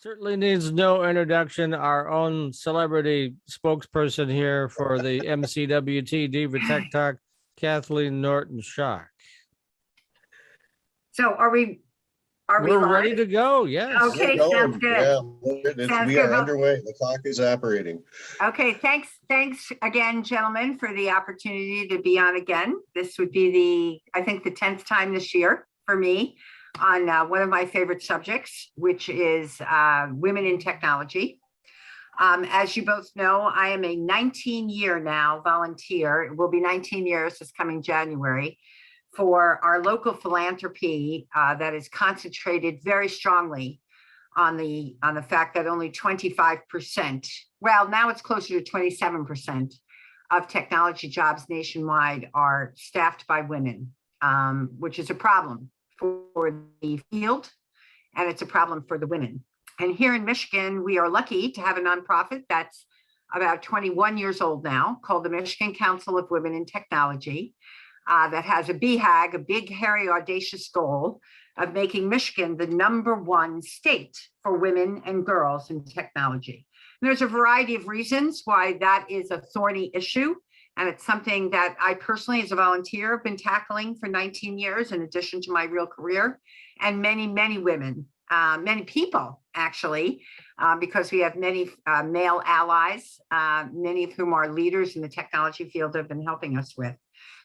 Certainly needs no introduction. Our own celebrity spokesperson here for the MCWT Diva Tech Talk, Kathleen Norton-Schock. So are we We're live? ready to go. Yes. Okay, sounds good. Yeah, we are underway. The clock is operating. Okay, thanks again, gentlemen, for the opportunity to be on again. This would be I think the 10th time this year for me on one of my favorite subjects, which is women in technology. As you both know, I am a 19-year now volunteer. It will be 19 years this coming January for our local philanthropy that is concentrated very strongly on the fact that only 25%, well, now it's closer to 27% of technology jobs nationwide are staffed by women, which is a problem for the field, and it's a problem for the women. And here in Michigan, we are lucky to have a nonprofit that's about 21 years old now, called the Michigan Council of Women in Technology, that has a BHAG, a big, hairy, audacious goal of making Michigan the #1 state for women and girls in technology. And there's a variety of reasons why that is a thorny issue. And it's something that I personally, as a volunteer, have been tackling for 19 years, in addition to my real career, and many, many women, many people, actually, because we have many male allies, many of whom are leaders in the technology field have been helping us with.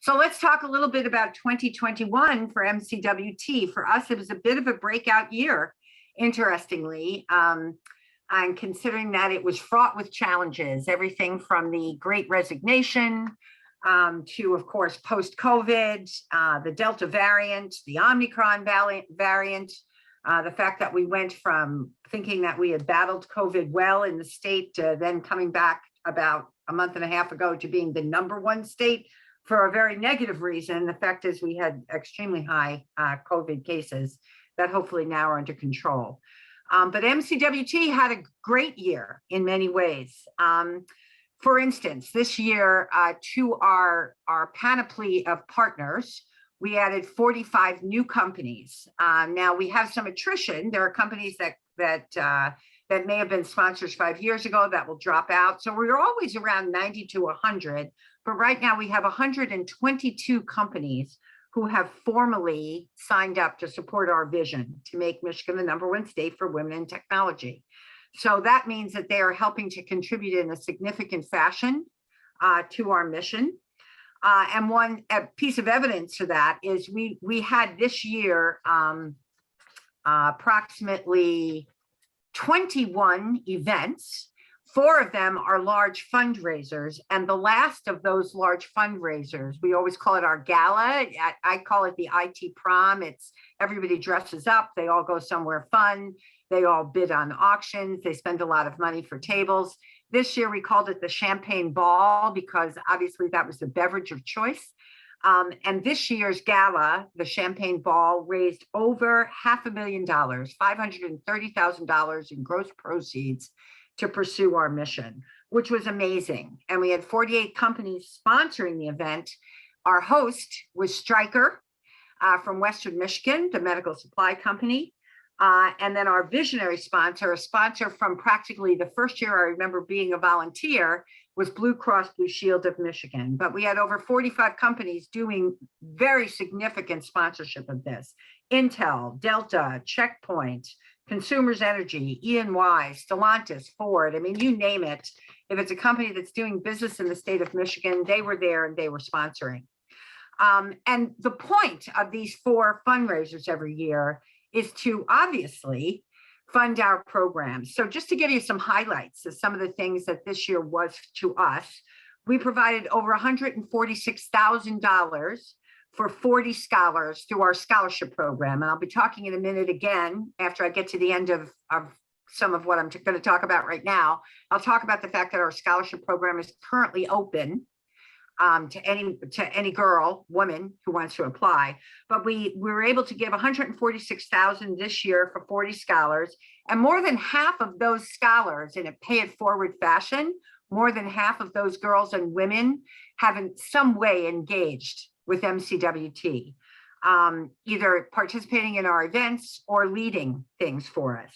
So let's talk a little bit about 2021 for MCWT. For us, it was a bit of a breakout year, interestingly. And considering that it was fraught with challenges, everything from the Great Resignation to, of course, post-COVID, the Delta variant, the Omicron variant, the fact that we went from thinking that we had battled COVID well in the state to then coming back about a month and a half ago to being the #1 state for a very negative reason. The fact is we had extremely high COVID cases that hopefully now are under control. But MCWT had a great year in many ways. For instance, this year to our panoply of partners, we added 45 new companies. Now we have some attrition. There are companies that may have been sponsors 5 years ago that will drop out. So we're always around 90 to 100. But right now we have 122 companies who have formally signed up to support our vision to make Michigan the #1 state for women in technology. So that means that they are helping to contribute in a significant fashion to our mission. And one piece of evidence for that is we had this year approximately 21 events. 4 of them are large fundraisers, and the last of those large fundraisers, we always call it our gala. I call it the IT prom. It's everybody dresses up, they all go somewhere fun, they all bid on auctions, they spend a lot of money for tables. This year we called it the champagne ball because obviously that was the beverage of choice. And this year's gala, the champagne ball, raised over $500,000, $530,000 in gross proceeds to pursue our mission, which was amazing. And we had 48 companies sponsoring the event. Our host was Stryker from Western Michigan, the medical supply company. And then our visionary sponsor, a sponsor from practically the first year I remember being a volunteer, was Blue Cross Blue Shield of Michigan. But we had over 45 companies doing very significant sponsorship of this. Intel, Delta, Checkpoint, Consumers Energy, E&Y, Stellantis, Ford. I mean, you name it. If it's a company that's doing business in the state of Michigan, they were there and they were sponsoring. And the point of these 4 fundraisers every year is to obviously fund our programs. So just to give you some highlights of some of the things that this year was to us, we provided over $146,000 for 40 scholars through our scholarship program. And I'll be talking in a minute again, after I get to the end of some of what I'm going to talk about right now. I'll talk about the fact that our scholarship program is currently open to any girl, woman who wants to apply. But we were able to give $146,000 this year for 40 scholars. And more than half of those scholars, in a pay it forward fashion, more than half of those girls and women have in some way engaged with MCWT. either participating in our events or leading things for us.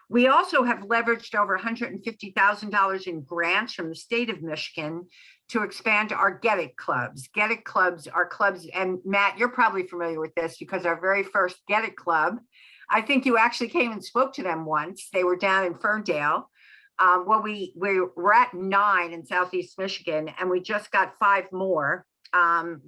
We also have leveraged over $150,000 in grants from the state of Michigan to expand our Get It clubs. Get It clubs are clubs, and Matt, you're probably familiar with this because our very first Get It club, I think you actually came and spoke to them once. They were down in Ferndale. Well, we're at 9 in Southeast Michigan, and we just got 5 more,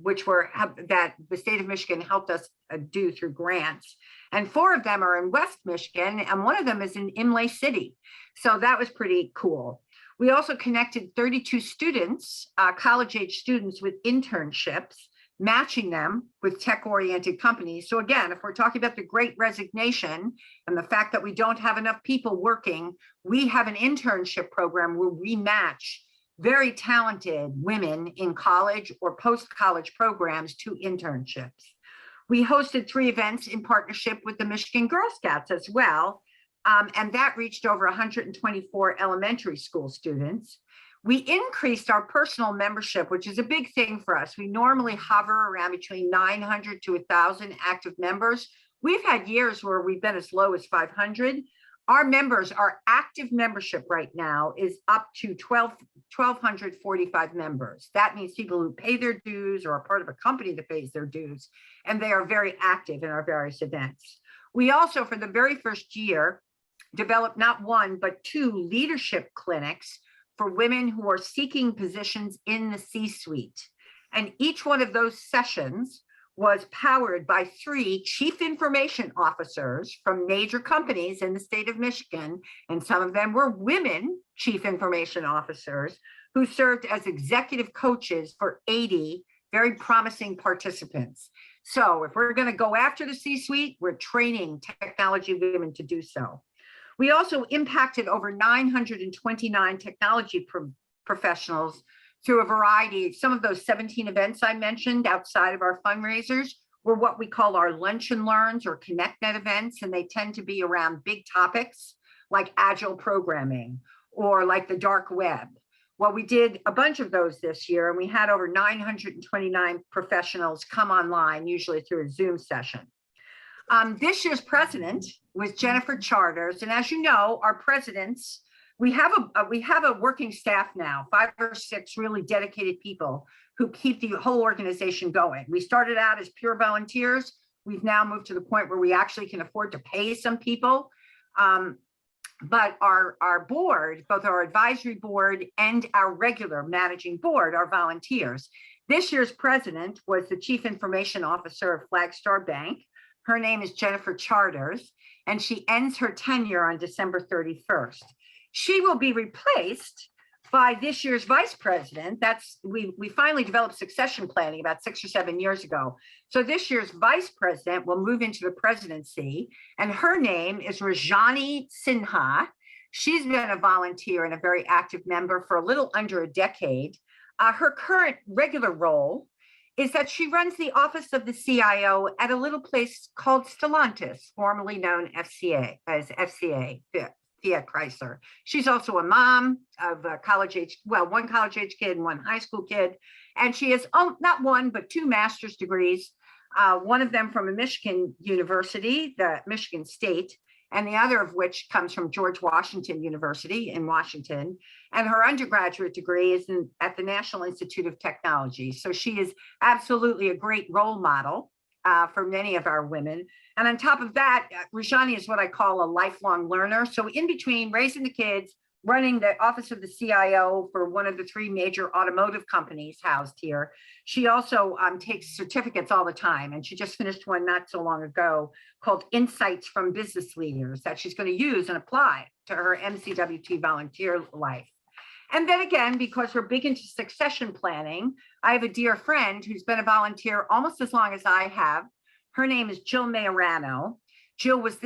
which were that the state of Michigan helped us do through grants. And 4 of them are in West Michigan, and 1 of them is in Imlay City. So that was pretty cool. We also connected 32 students, college-age students, with internships, matching them with tech-oriented companies. So again, if we're talking about the Great Resignation and the fact that we don't have enough people working, we have an internship program where we match very talented women in college or post-college programs to internships. We hosted 3 events in partnership with the Michigan Girl Scouts as well, and that reached over 124 elementary school students. We increased our personal membership, which is a big thing for us. We normally hover around between 900 to 1,000 active members. We've had years where we've been as low as 500. Our members, our active membership right now is up to 1,245 members. That means people who pay their dues or are part of a company that pays their dues, and they are very active in our various events. We also, for the very first year, developed not 1, but 2 leadership clinics for women who are seeking positions in the C-suite. And each one of those sessions was powered by 3 chief information officers from major companies in the state of Michigan. And some of them were women chief information officers who served as executive coaches for 80 very promising participants. So if we're going to go after the C-suite, we're training technology women to do so. We also impacted over 929 technology professionals through a variety. Some of those 17 events I mentioned outside of our fundraisers were what we call our lunch and learns or ConnectNet events, and they tend to be around big topics like agile programming or like the dark web. Well, we did a bunch of those this year, and we had over 929 professionals come online, usually through a Zoom session. This year's president was Jennifer Charters, and as you know, our presidents, we have a working staff now, 5 or 6 really dedicated people who keep the whole organization going. We started out as pure volunteers. We've now moved to the point where we actually can afford to pay some people. But our board, both our advisory board and our regular managing board, are volunteers. This year's president was the Chief Information Officer of Flagstar Bank. Her name is Jennifer Charters, and she ends her tenure on December 31st. She will be replaced by this year's vice president. We finally developed succession planning about 6 or 7 years ago. So this year's vice president will move into the presidency, and her name is Rajani Sinha. She's been a volunteer and a very active member for a little under a decade. Her current regular role is that she runs the office of the CIO at a little place called Stellantis, formerly known FCA as FCA, Fiat Chrysler. She's also a mom of a one college-age kid and 1 high school kid. And she has not 1, but 2 master's degrees, one of them from a Michigan university, the Michigan State, and the other of which comes from George Washington University in Washington. And her undergraduate degree is at the National Institute of Technology. So she is absolutely a great role model for many of our women. And on top of that, Rajani is what I call a lifelong learner. So in between raising the kids, running the office of the CIO for one of the 3 major automotive companies housed here, she also takes certificates all the time. And she just finished one not so long ago called Insights from Business Leaders that she's going to use and apply to her MCWT volunteer life. And then again, because we're big into succession planning, I have a dear friend who's been a volunteer almost as long as I have. Her name is Jill Majorano. Jill was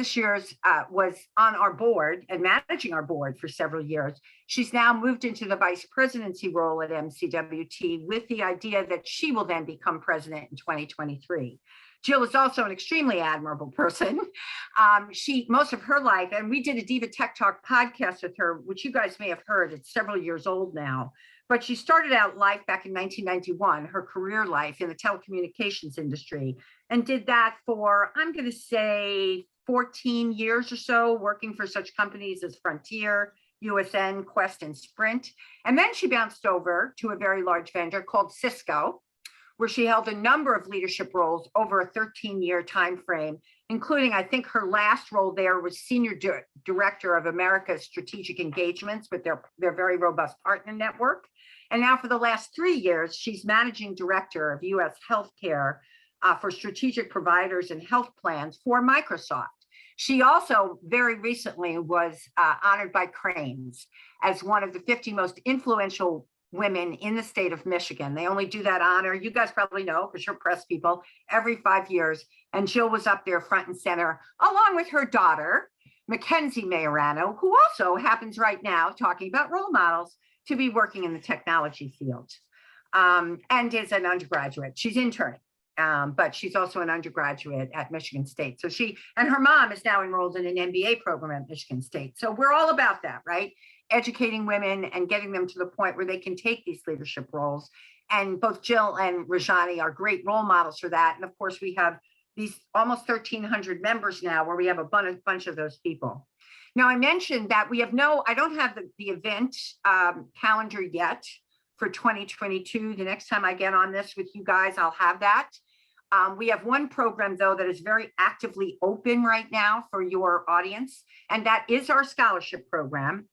was on our board and managing our board for several years. She's now moved into the vice presidency role at MCWT with the idea that she will then become president in 2023. Jill is also an extremely admirable person. Most of her life, and we did a Diva Tech Talk podcast with her, which you guys may have heard. It's several years old now, but she started out life back in 1991, her career life in the telecommunications industry. and did that for, I'm going to say 14 years or so, working for such companies as Frontier, USN, Quest, and Sprint. And then she bounced over to a very large vendor called Cisco, where she held a number of leadership roles over a 13-year time frame, including, I think her last role there was Senior Director of America's Strategic Engagements with their very robust partner network. And now for the last 3 years, she's Managing Director of US Healthcare for strategic providers and health plans for Microsoft. She also very recently was honored by Crain's as one of the 50 most influential women in the state of Michigan. They only do that honor, you guys probably know because you're press people, every 5 years. And Jill was up there front and center, along with her daughter, Mackenzie Majorano, who also happens right now, talking about role models, to be working in the technology field and is an undergraduate. She's interning, but she's also an undergraduate at Michigan State. So she and her mom is now enrolled in an MBA program at Michigan State. So we're all about that, right? Educating women and getting them to the point where they can take these leadership roles. And both Jill and Rajani are great role models for that. And of course, we have these almost 1,300 members now where we have a bunch of those people. Now, I mentioned that we have I don't have the event calendar yet for 2022. The next time I get on this with you guys, I'll have that. We have one program, though, that is very actively open right now for your audience, and that is our scholarship program.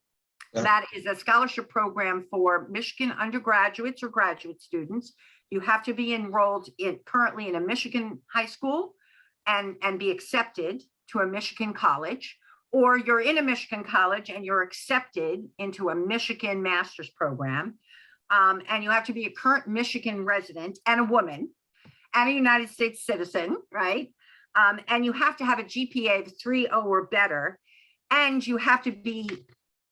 That is a scholarship program for Michigan undergraduates or graduate students. You have to be enrolled currently in a Michigan high school and be accepted to a Michigan college, or you're in a Michigan college and you're accepted into a Michigan master's program. And you have to be a current Michigan resident and a woman and a United States citizen, right? And you have to have a GPA of 3.0 or better. And you have to be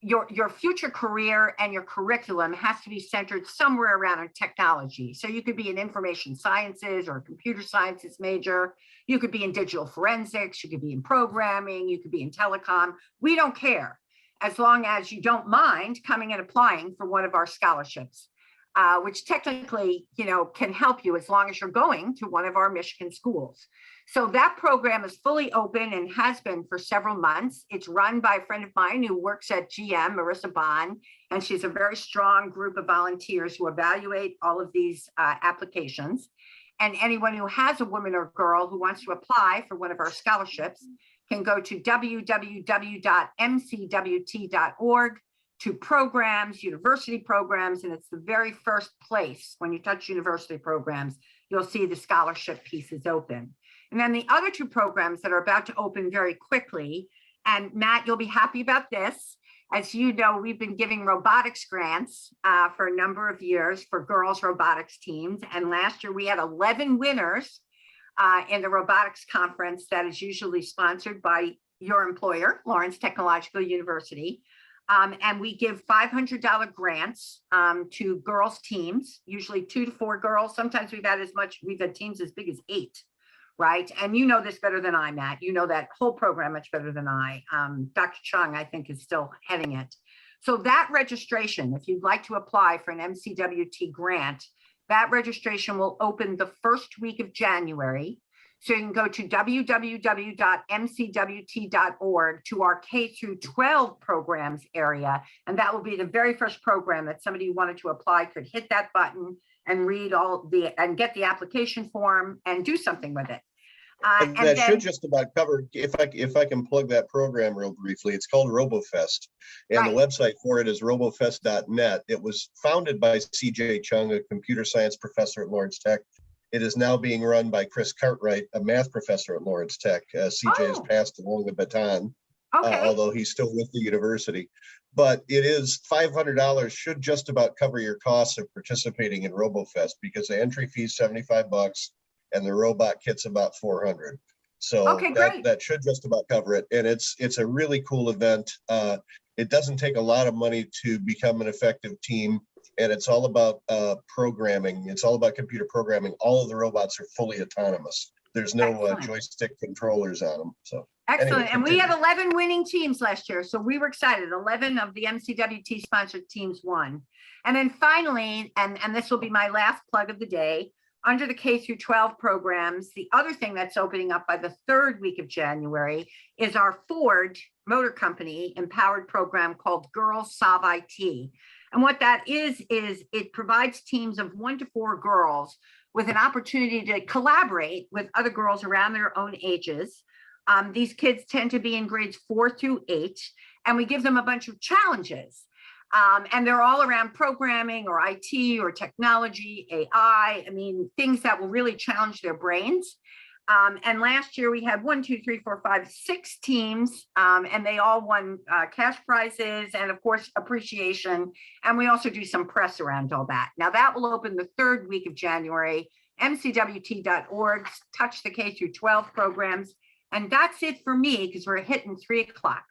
your future career and your curriculum has to be centered somewhere around technology. So you could be in information sciences or computer sciences major. You could be in digital forensics. You could be in programming. You could be in telecom. We don't care as long as you don't mind coming and applying for one of our scholarships, which technically, can help you as long as you're going to one of our Michigan schools. So that program is fully open and has been for several months. It's run by a friend of mine who works at GM, Marissa Bond, and she's a very strong group of volunteers who evaluate all of these applications. And anyone who has a woman or girl who wants to apply for one of our scholarships can go to www.mcwt.org to programs, university programs, and it's the very first place when you touch university programs, you'll see the scholarship pieces open. And then the other two programs that are about to open very quickly, and Matt, you'll be happy about this. As you know, we've been giving robotics grants for a number of years for girls robotics teams. And last year we had 11 winners in the robotics conference that is usually sponsored by your employer, Lawrence Technological University. And we give $500 grants to girls teams, usually 2 to 4 girls. Sometimes we've had teams as big as 8, right? And you know this better than I, Matt. You know that whole program much better than I. Dr. Chung, I think, is still heading it. So that registration, if you'd like to apply for an MCWT grant, that registration will open the first week of January. So you can go to www.mcwt.org to our K through 12 programs area. And that will be the very first program that somebody who wanted to apply could hit that button and read and get the application form and do something with it. That should just about cover, if I can plug that program real briefly, it's called Robofest. And right. The website for it is robofest.net. It was founded by CJ Chung, a computer science professor at Lawrence Tech. It is now being run by Chris Cartwright, a math professor at Lawrence Tech. CJ has passed along the baton, although he's still with the university. But it is $500 should just about cover your costs of participating in Robofest because the entry fee is $75 and the robot kit's about $400. So that should just about cover it. And it's a really cool event. It doesn't take a lot of money to become an effective team. And it's all about programming. It's all about computer programming. All of the robots are fully autonomous. There's no joystick controllers on them. So excellent. Anyway, and we had 11 winning teams last year. So we were excited. 11 of the MCWT sponsored teams won. And then finally, and this will be my last plug of the day, under the K through 12 programs, the other thing that's opening up by the third week of January is our Ford Motor Company empowered program called Girls Solve IT. And what that is it provides teams of 1 to 4 girls with an opportunity to collaborate with other girls around their own ages. These kids tend to be in grades 4 through 8, and we give them a bunch of challenges. And they're all around programming or IT or technology, AI, I mean, things that will really challenge their brains. And last year we had 6 teams, and they all won cash prizes and of course appreciation. And we also do some press around all that. Now that will open the third week of January, mcwt.org, touch the K through 12 programs. And that's it for me because we're hitting 3 o'clock.